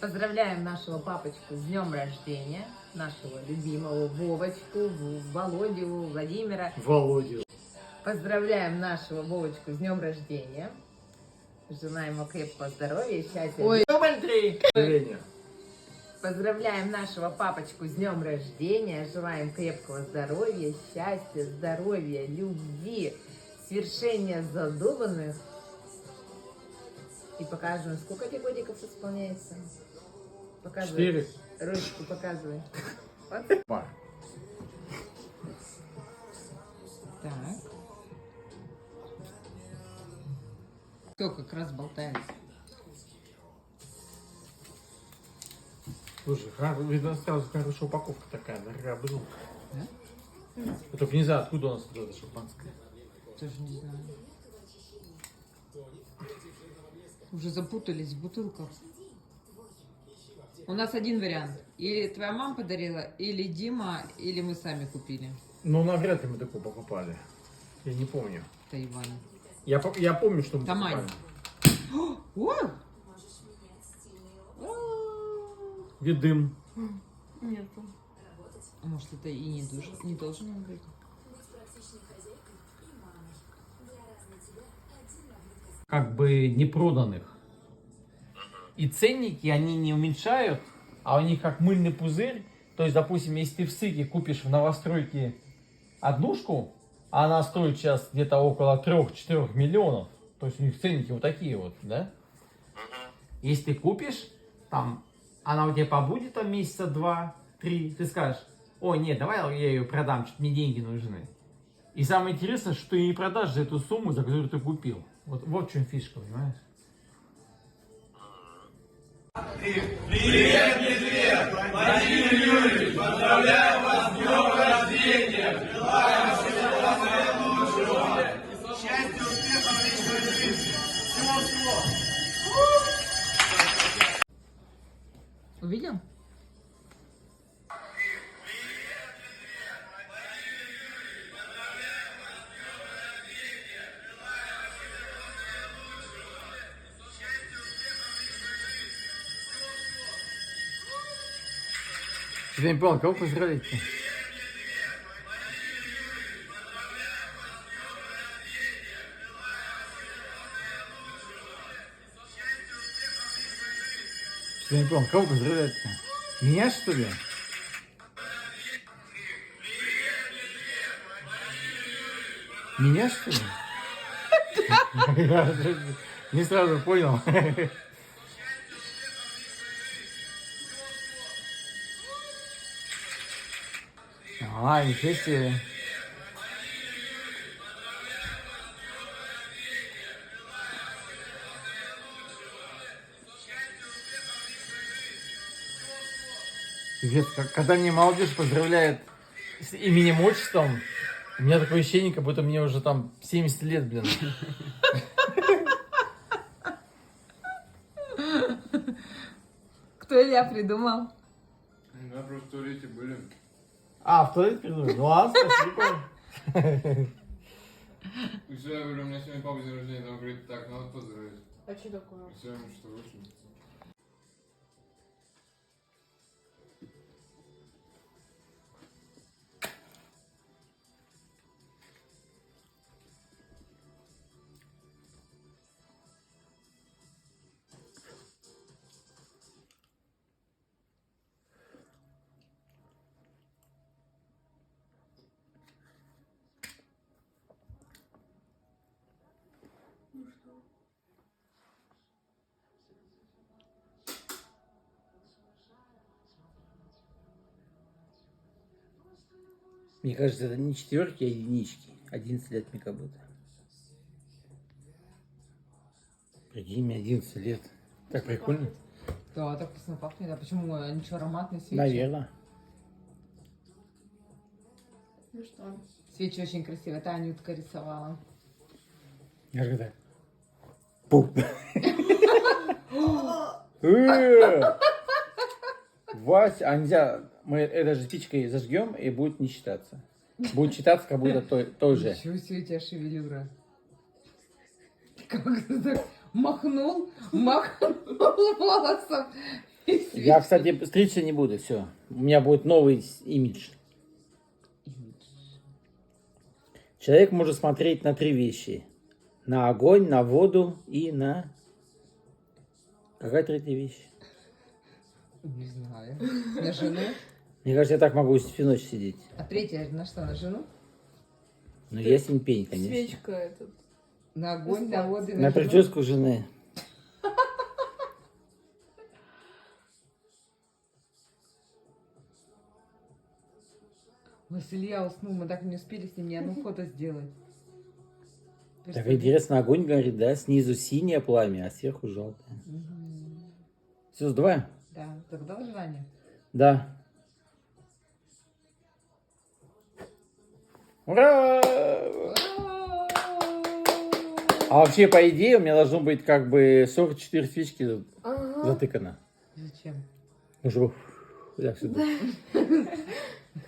Поздравляем нашего папочку с днем рождения, нашего любимого Вовочку, Володю, Владимира. Володю. Поздравляем нашего Вовочку с днем рождения. Желаем ему крепкого здоровья, счастья. Ой, Поздравляем нашего папочку с днем рождения. Желаем крепкого здоровья, счастья, здоровья, любви, свершения задуманных. И показываем, сколько тебе годиков исполняется. Показывай. 4. Ручку показывай. Вот. Так. Кто как раз болтается. Слушай, видно, сразу хорошая упаковка такая, дорогая бутылка. Да? Я только не знаю, откуда у нас вот это шампанское. Тоже не знаю. Уже запутались в бутылках. У нас один вариант. Или твоя мама подарила, или Дима, или мы сами купили. Ну, навряд ли мы такое покупали. Я не помню. Тайвань. Я помню, что мы Тамань. покупали. Где дым? Нету. А может, это и не должен быть? Как бы не проданных. И ценники они не уменьшают, а у них как мыльный пузырь. То есть, допустим, если ты в СЫКе купишь в новостройке однушку, а она стоит сейчас где-то около 3-4 миллионов, то есть у них ценники вот такие вот, да? Если ты купишь, там, она у тебя побудет там месяца 2-3, ты скажешь: о, нет, давай я ее продам, что-то мне деньги нужны. И самое интересное, что ты не продашь за эту сумму, за которую ты купил. Вот в чем фишка, понимаешь? Привет, медведь! Владимир Юрьевич, поздравляю вас с днем рождения! Желаю всего наилучшего! Счастья, успехов в личной жизни! Всего-всего! Увидел? Я не понял, кого поздравить-то? Я не понял, кого поздравлять-то? Меня, что ли? Меня, что ли? Я не сразу понял. А, ничего себе. Пипец, когда мне молодежь поздравляет с именем, отчеством, у меня такое ощущение, как будто мне уже там 70 лет, блин. Кто Илья придумал? Да, просто в туалете были. А, в туалет придумали? Ну ладно, спасибо. И все, я говорю, у меня сегодня папа день рождения, он говорит, так, надо поздравить. А что такое? И все, ему что вышло. Мне кажется, это не четверки, а единички. 11 лет мне как будто. Прикинь, мне 11 лет. Так прикольно. Да, так вкусно пахнет. А почему ничего ароматной свечи? Наверное. Ну что? Свечи очень красивые. Это Анютка рисовала. Я же так. Пуп. Вася, а нельзя, мы этой же спичкой зажгем и будет не считаться. Будет считаться, как будто той же. Ничего себе у тебя шевелюра. Как ты так махнул волосом, и Я, кстати, стричься не буду, все. У меня будет новый имидж. Человек может смотреть на 3 вещи. На огонь, на воду и на... Какая третья вещь? Не знаю. На жену? Мне кажется, я так могу всю ночь сидеть. А третья на что, на жену? Ну, ясень пень, конечно. Свечка этот. На огонь, на воду, На жену? прическу жены. Василия уснул, мы так и не успели с ним ни одно фото сделать. Так интересно, огонь горит, да? Снизу синее пламя, а сверху желтое. Все, сдаваем? Да, загадал желание? Да. Ура! А вообще, по идее, у меня должно быть как бы 44 свечки Ага. затыкано. Зачем? Уже я сюда.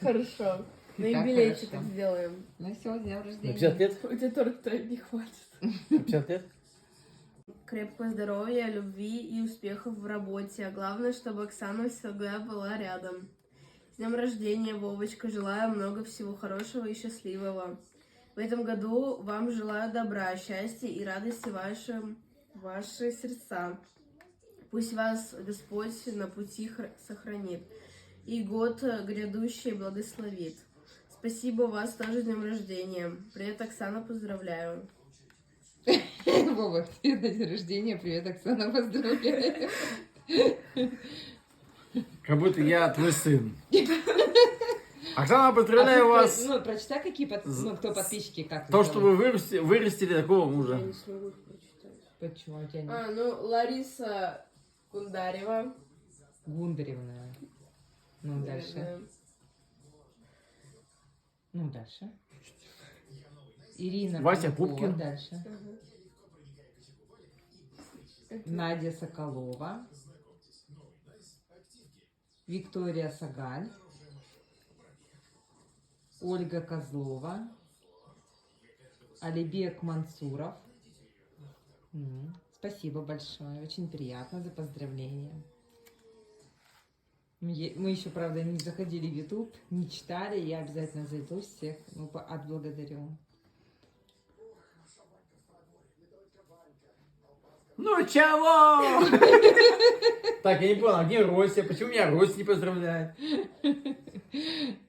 Хорошо. На Так, юбилейчик хорошо. сделаем. Ну все, с днем На рождения. 50 лет? У тебя торта не хватит. На 50 лет? Крепкого здоровья, любви и успехов в работе. А главное, чтобы Оксана всегда была рядом. С днем рождения, Вовочка. Желаю много всего хорошего и счастливого. В этом году вам желаю добра, счастья и радости ваши сердца. Пусть вас Господь на пути сохранит. И год грядущий благословит. Спасибо вас тоже с днем рождения. Привет, Оксана, поздравляю. Вова, тебе на день рождения. Привет, Оксана, поздравляю. Как будто я твой сын. Оксана, поздравляю вас. Ну, прочитай, какие кто подписчики, как То, что вы вырастили такого Я мужа. не смогу их прочитать. Почему у тебя не... Ну, Лариса Кундарева. Гундаревна. Ну, дальше. Наверное. Ну, дальше. Ирина Вася Полякова. Пупкин. Дальше. Ага. Надя Соколова. Виктория Сагаль. Ольга Козлова. Алибек Мансуров. Спасибо большое. Очень приятно за поздравления. Мы еще, правда, не заходили в YouTube, не читали. Я обязательно зайду всех. Отблагодарю. Ну чего? Так, я не понял, а где Рося? Почему меня Рося не поздравляет?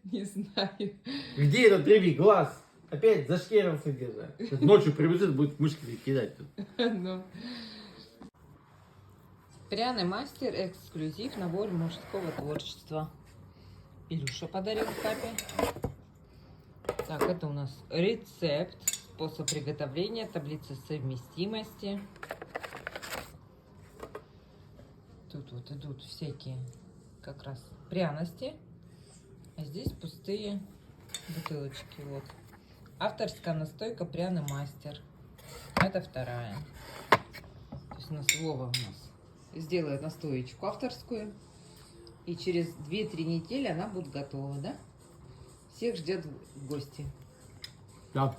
Не знаю. Где этот рыбий глаз? Опять зашкерился где-то. Сейчас ночью прибежит, будет мышкой кидать тут. Ну. Пряный мастер, эксклюзив, набор мужского творчества. Илюша подарил папе. Так, это у нас рецепт, способ приготовления, таблица совместимости. Тут вот идут всякие как раз пряности. А здесь пустые бутылочки. Вот. Авторская настойка пряный мастер. Это вторая. То есть у нас Вова сделает настоечку авторскую. И через 2-3 недели она будет готова, да? Всех ждет в гости. Да.